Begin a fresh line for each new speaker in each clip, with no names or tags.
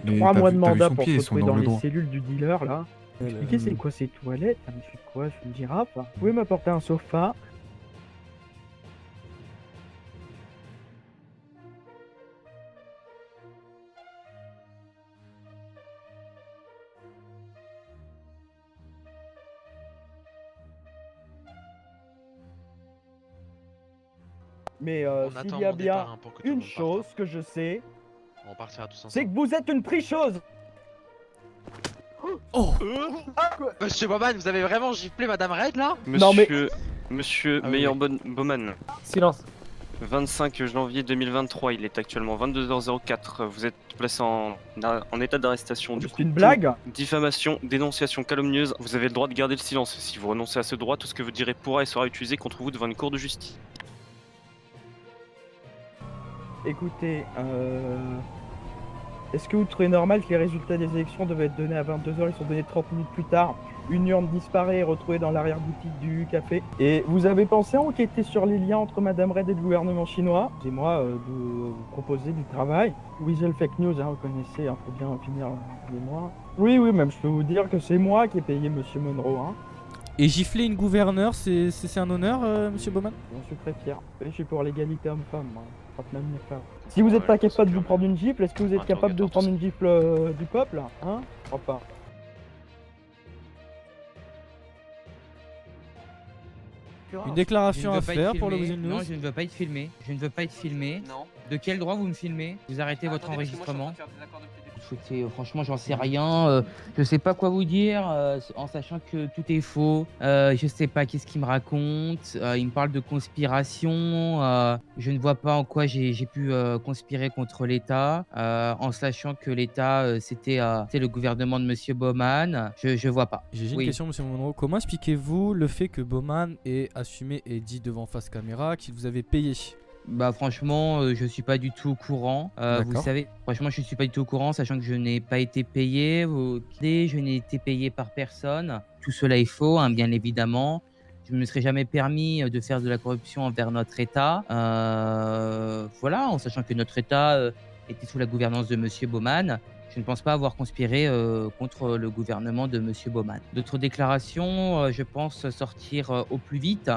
Les
3 mois de
t'as vu
mandat
son
pour
pied,
se
ils sont
retrouver
dans
dans
le
les
droit.
cellules du dealer, là. Expliquez c'est quoi ces toilettes? Ah, mais c'est quoi? Je suis une girafe? Vous pouvez m'apporter un sofa? Mais
On
s'il
attend
y a
mon départ
bien
hein, pour que tout le
une
monde parte.
chose que je sais,
On partira tous
c'est que
ensemble.
vous êtes une tricheuse!
Oh!
Ah, quoi?
Monsieur Bowman, vous avez vraiment giflé Madame Red là?
Non, mais-
Monsieur
Ah oui,
Meilleur
oui.
Bowman,
Silence.
25 janvier 2023, il est actuellement 22h04. Vous êtes placé en état d'arrestation. Du
C'est
coup,
une blague?
diffamation, dénonciation calomnieuse. Vous avez le droit de garder le silence. Si vous renoncez à ce droit, tout ce que vous direz pourra et sera utilisé contre vous devant une cour de justice.
Écoutez, est-ce que vous trouvez normal que les résultats des élections devaient être donnés à 22h, ils sont donnés 30 minutes plus tard? Une urne disparaît et retrouvée dans l'arrière-boutique du café. Et vous avez pensé à enquêter sur les liens entre Madame Red et le gouvernement chinois? C'est moi de vous proposer du travail. Weasel Fake News, hein, vous connaissez, il faut bien finir les mois. Oui, même je peux vous dire que c'est moi qui ai payé Monsieur Monroe. Hein.
Et gifler une gouverneure, c'est un honneur, monsieur Bowman?
J'en suis très fier. Et je suis pour l'égalité homme-femme, moi. Je crois que même les femmes. Si vous n'êtes pas capable de vous prendre une gifle, est-ce que vous êtes capable de prendre une gifle du peuple? Hein? Je crois pas.
Une déclaration
Je ne
à
veux pas
faire
être
pour le
filmé.
Weasel News?
Non, je ne veux pas être filmé. Je ne veux pas être filmé.
Non.
De quel droit vous me filmez? Vous arrêtez votre enregistrement. Écoutez, franchement, j'en sais
Mhm.
rien. Je sais pas quoi vous dire, en sachant que tout est faux. Je sais pas qu'est-ce qu'il me raconte. Il me parle de conspiration. Je ne vois pas en quoi j'ai pu conspirer contre l'État, en sachant que l'État, c'était le gouvernement de Monsieur Bowman. Je vois pas.
J'ai
Oui.
une question, monsieur Monroe. Comment expliquez-vous le fait que Bowman ait assumé et dit devant face caméra qu'il vous avait payé?
Bah franchement, je suis pas du tout au courant. Vous
D'accord.
savez, franchement, je suis pas du tout au courant, sachant que je n'ai pas été payé. Je n'ai été payé par personne. Tout cela est faux, hein, bien évidemment. Je ne me serais jamais permis de faire de la corruption envers notre État. Voilà, en sachant que notre État était sous la gouvernance de Monsieur Bowman. Je ne pense pas avoir conspiré contre le gouvernement de Monsieur Bowman. D'autres déclarations, je pense sortir au plus vite.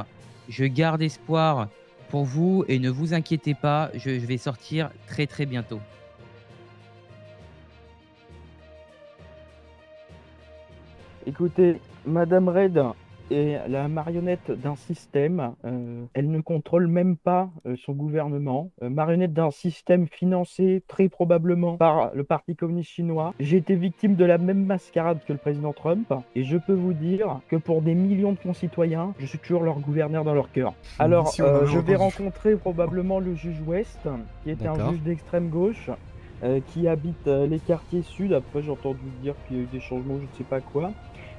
Je garde espoir pour vous et ne vous inquiétez pas, je vais sortir très très bientôt.
Écoutez, Madame Red est la marionnette d'un système. Elle ne contrôle même pas son gouvernement. Marionnette d'un système financé très probablement par le Parti communiste chinois. J'ai été victime de la même mascarade que le président Trump. Et je peux vous dire que pour des millions de concitoyens, je suis toujours leur gouverneur dans leur cœur. Alors,
Ici, on en a
je vais
entendu.
rencontrer probablement le juge West, qui est un
D'accord.
juge d'extrême gauche. Qui habite les quartiers sud. Après, j'ai entendu dire qu'il y a eu des changements, je ne sais pas quoi.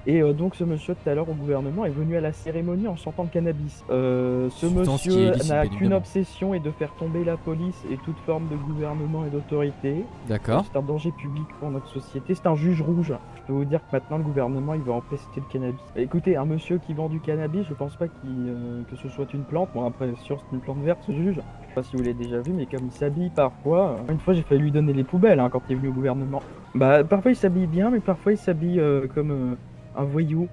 Et donc, ce monsieur, tout à l'heure, au gouvernement, est venu à la cérémonie en sentant le cannabis. Ce
Substance qui est
monsieur
illicite,
n'a
bien
qu'une
évidemment.
obsession et de faire tomber la police et toute forme de gouvernement et d'autorité.
D'accord.
C'est un danger public pour notre société. C'est un juge rouge. Je peux vous dire que maintenant, le gouvernement, il va empester le cannabis. Écoutez, un monsieur qui vend du cannabis, je pense pas que ce soit une plante. Bon, après, sûr, c'est une plante verte, ce juge. Je sais pas si vous l'avez déjà vu, mais comme il s'habille parfois... Une fois, j'ai failli lui donner les poubelles hein, quand il est venu au gouvernement. Bah, parfois, il s'habille bien, mais parfois, il s'habille comme un voyou.